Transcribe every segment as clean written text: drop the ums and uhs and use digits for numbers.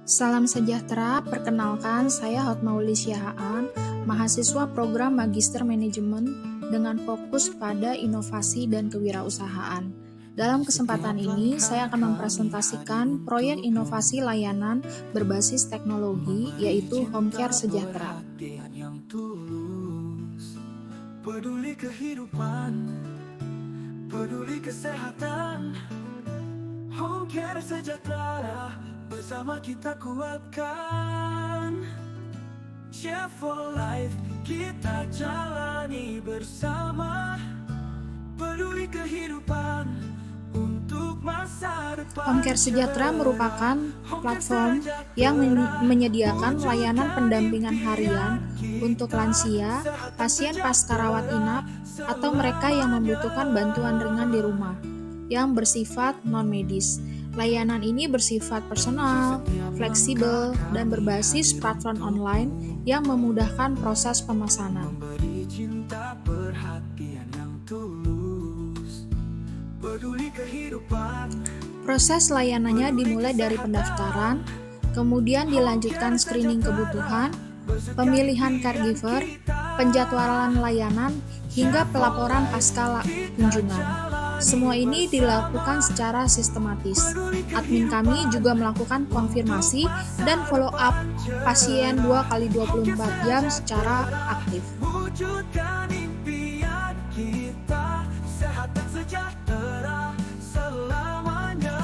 Salam sejahtera, perkenalkan saya Hotmauli Syahaan, mahasiswa program Magister Manajemen dengan fokus pada inovasi dan kewirausahaan. Dalam kesempatan ini, saya akan mempresentasikan proyek inovasi layanan berbasis teknologi, yaitu Home Care Sejahtera. Peduli kehidupan, peduli kesehatan, Home Care Sejahtera, bersama kita kuatkan. Share for life, kita jalani bersama. Peduli kehidupan untuk masa depan. Home Care Sejahtera merupakan platform yang menyediakan layanan pendampingan harian untuk lansia, pasien pasca rawat inap, atau mereka yang membutuhkan bantuan ringan di rumah yang bersifat non-medis. Layanan ini bersifat personal, fleksibel, dan berbasis platform online yang memudahkan proses pemesanan. Beri cinta perhatian yang tulus, peduli kehidupan. Proses layanannya dimulai dari pendaftaran, kemudian dilanjutkan screening kebutuhan, pemilihan caregiver, penjadwalan layanan, hingga pelaporan pasca kunjungan. Semua ini dilakukan secara sistematis. Admin kami juga melakukan konfirmasi dan follow up pasien 2x24 jam secara aktif. Wujudkan impian kita, sehat dan sejahtera selamanya.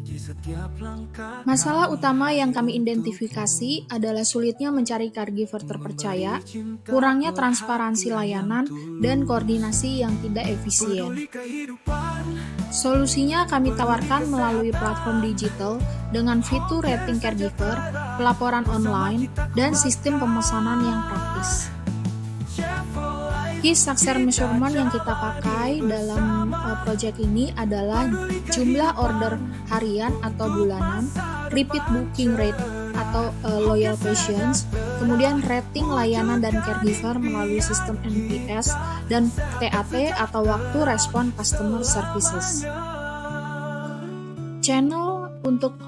Di setiap langkah Masalah utama yang kami identifikasi adalah sulitnya mencari caregiver terpercaya, kurangnya transparansi layanan, dan koordinasi yang tidak efisien. peduli kehidupan, Solusinya kami tawarkan melalui platform digital dengan fitur rating caregiver, pelaporan online, dan sistem pemesanan yang praktis. share for life. Key success measurement yang kita pakai dalam project ini adalah jumlah order harian atau bulanan, repeat booking rate atau loyal patients, kemudian rating layanan dan caregiver melalui sistem NPS, dan TAT atau waktu respon customer services. Channel untuk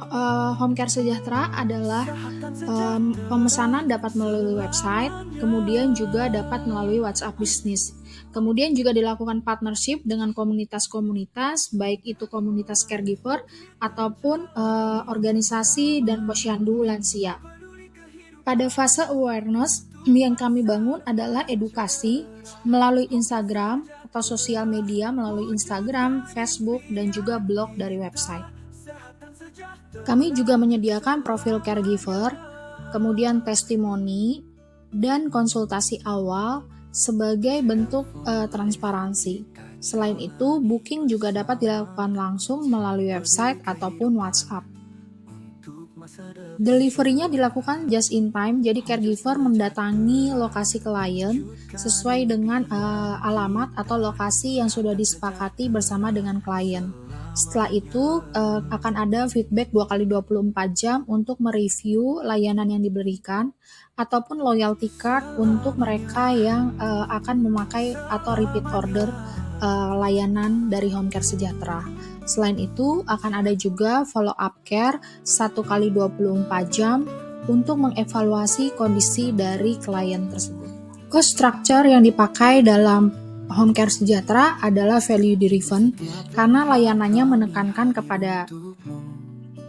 Home Care Sejahtera adalah pemesanan dapat melalui website, kemudian juga dapat melalui WhatsApp Business. Kemudian juga dilakukan partnership dengan komunitas-komunitas, baik itu komunitas caregiver ataupun organisasi dan posyandu lansia. Pada fase awareness yang kami bangun adalah edukasi melalui Instagram atau sosial media melalui Instagram, Facebook, dan juga blog dari website. Kami juga menyediakan profil caregiver, kemudian testimoni, dan konsultasi awal sebagai bentuk transparansi. Selain itu, booking juga dapat dilakukan langsung melalui website ataupun WhatsApp. Delivery-nya dilakukan just in time, jadi caregiver mendatangi lokasi klien sesuai dengan alamat atau lokasi yang sudah disepakati bersama dengan klien. Setelah itu akan ada feedback 2x24 jam untuk mereview layanan yang diberikan ataupun loyalty card untuk mereka yang akan memakai atau repeat order layanan dari Home Care Sejahtera. Selain itu akan ada juga follow up care 1x24 jam untuk mengevaluasi kondisi dari klien tersebut. Cost structure yang dipakai dalam Home Care Sejahtera adalah value driven karena layanannya menekankan kepada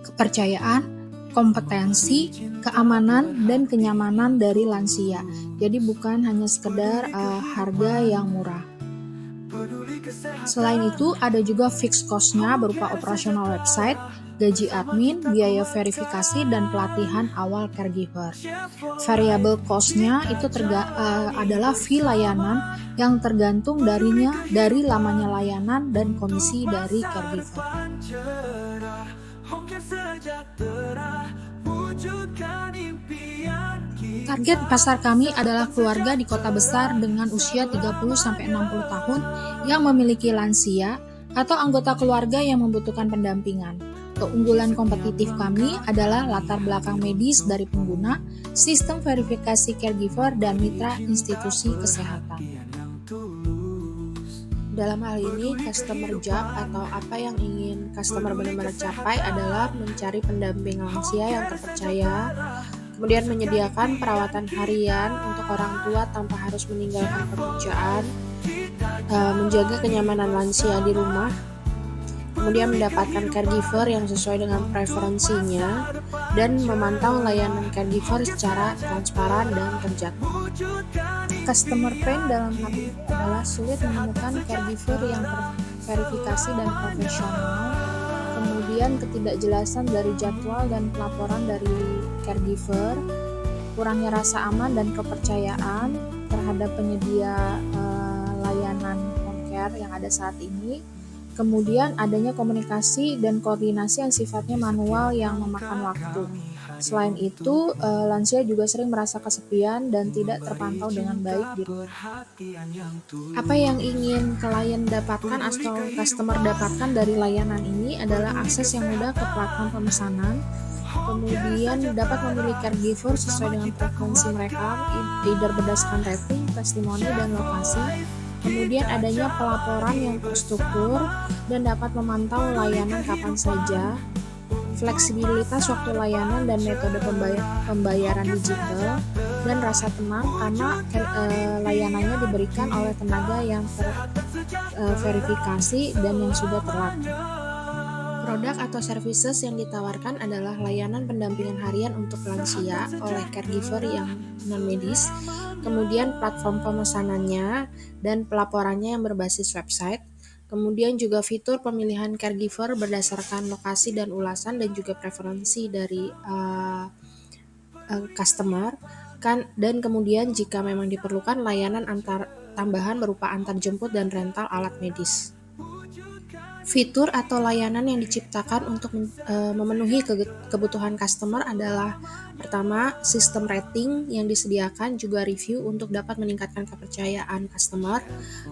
kepercayaan, kompetensi, keamanan, dan kenyamanan dari lansia. Jadi bukan hanya sekedar harga yang murah. Selain itu ada juga fixed cost-nya berupa operasional website, gaji admin, biaya verifikasi, dan pelatihan awal caregiver. Variable cost-nya itu adalah fee layanan yang tergantung dari lamanya layanan dan komisi dari caregiver. Target pasar kami adalah keluarga di kota besar dengan usia 30-60 tahun yang memiliki lansia atau anggota keluarga yang membutuhkan pendampingan. Keunggulan kompetitif kami adalah latar belakang medis dari pengguna, sistem verifikasi caregiver, dan mitra institusi kesehatan. Dalam hal ini, customer job atau apa yang ingin customer benar-benar capai adalah mencari pendamping lansia yang terpercaya, kemudian menyediakan perawatan harian untuk orang tua tanpa harus meninggalkan pekerjaan, menjaga kenyamanan lansia di rumah, kemudian mendapatkan caregiver yang sesuai dengan preferensinya, dan memantau layanan caregiver secara transparan dan terjadwal. Customer pain dalam hal ini adalah sulit menemukan caregiver yang terverifikasi dan profesional, kemudian ketidakjelasan dari jadwal dan pelaporan dari caregiver, kurangnya rasa aman dan kepercayaan terhadap penyedia layanan home care yang ada saat ini, kemudian adanya komunikasi dan koordinasi yang sifatnya manual yang memakan waktu. Selain itu, lansia juga sering merasa kesepian dan tidak terpantau dengan baik di rumah. Apa yang ingin klien dapatkan atau customer dapatkan dari layanan ini adalah akses yang mudah ke platform pemesanan, kemudian dapat memilih caregiver sesuai dengan preferensi mereka, either berdasarkan rating, testimoni, dan lokasi. Kemudian adanya pelaporan yang terstruktur dan dapat memantau layanan kapan saja, fleksibilitas waktu layanan dan metode pembayaran digital, dan rasa tenang karena layanannya diberikan oleh tenaga yang terverifikasi dan yang sudah terlatih. Produk atau services yang ditawarkan adalah layanan pendampingan harian untuk lansia oleh caregiver yang non-medis, kemudian platform pemesanannya dan pelaporannya yang berbasis website, kemudian juga fitur pemilihan caregiver berdasarkan lokasi dan ulasan dan juga preferensi dari customer, dan kemudian jika memang diperlukan layanan tambahan berupa antar jemput dan rental alat medis. Fitur atau layanan yang diciptakan untuk memenuhi kebutuhan customer adalah pertama, sistem rating yang disediakan juga review untuk dapat meningkatkan kepercayaan customer.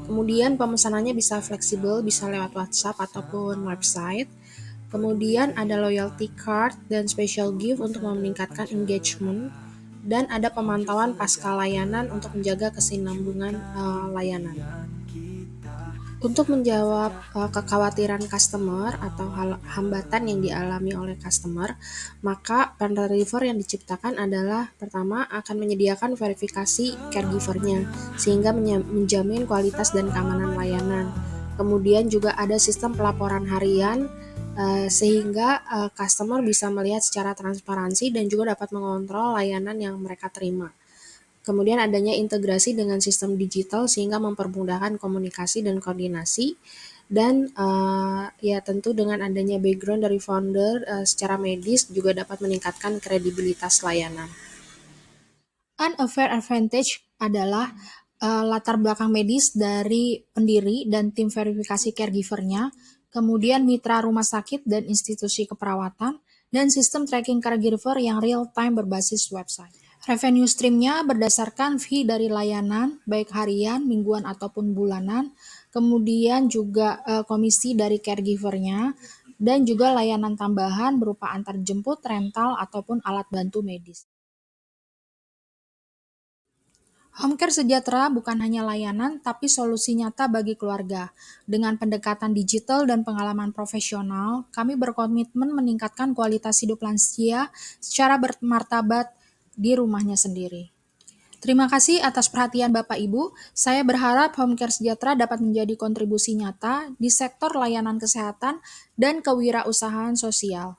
Kemudian pemesanannya bisa fleksibel, bisa lewat WhatsApp ataupun website. Kemudian ada loyalty card dan special gift untuk meningkatkan engagement. Dan ada pemantauan pasca layanan untuk menjaga kesinambungan layanan. Untuk menjawab kekhawatiran customer atau hambatan yang dialami oleh customer, maka caregiver yang diciptakan adalah pertama akan menyediakan verifikasi caregivernya sehingga menjamin kualitas dan keamanan layanan. Kemudian juga ada sistem pelaporan harian sehingga customer bisa melihat secara transparansi dan juga dapat mengontrol layanan yang mereka terima. Kemudian adanya integrasi dengan sistem digital sehingga mempermudahkan komunikasi dan koordinasi, dan ya tentu dengan adanya background dari founder secara medis juga dapat meningkatkan kredibilitas layanan. Unfair advantage adalah latar belakang medis dari pendiri dan tim verifikasi caregivernya, kemudian mitra rumah sakit dan institusi keperawatan, dan sistem tracking caregiver yang real-time berbasis website. Revenue stream-nya berdasarkan fee dari layanan, baik harian, mingguan, ataupun bulanan, kemudian juga komisi dari caregiver-nya, dan juga layanan tambahan berupa antar jemput, rental, ataupun alat bantu medis. Home care sejahtera bukan hanya layanan, tapi solusi nyata bagi keluarga. Dengan pendekatan digital dan pengalaman profesional, kami berkomitmen meningkatkan kualitas hidup lansia secara bermartabat di rumahnya sendiri. Terima kasih atas perhatian Bapak Ibu. Saya berharap Home Care Sejahtera dapat menjadi kontribusi nyata di sektor layanan kesehatan dan kewirausahaan sosial.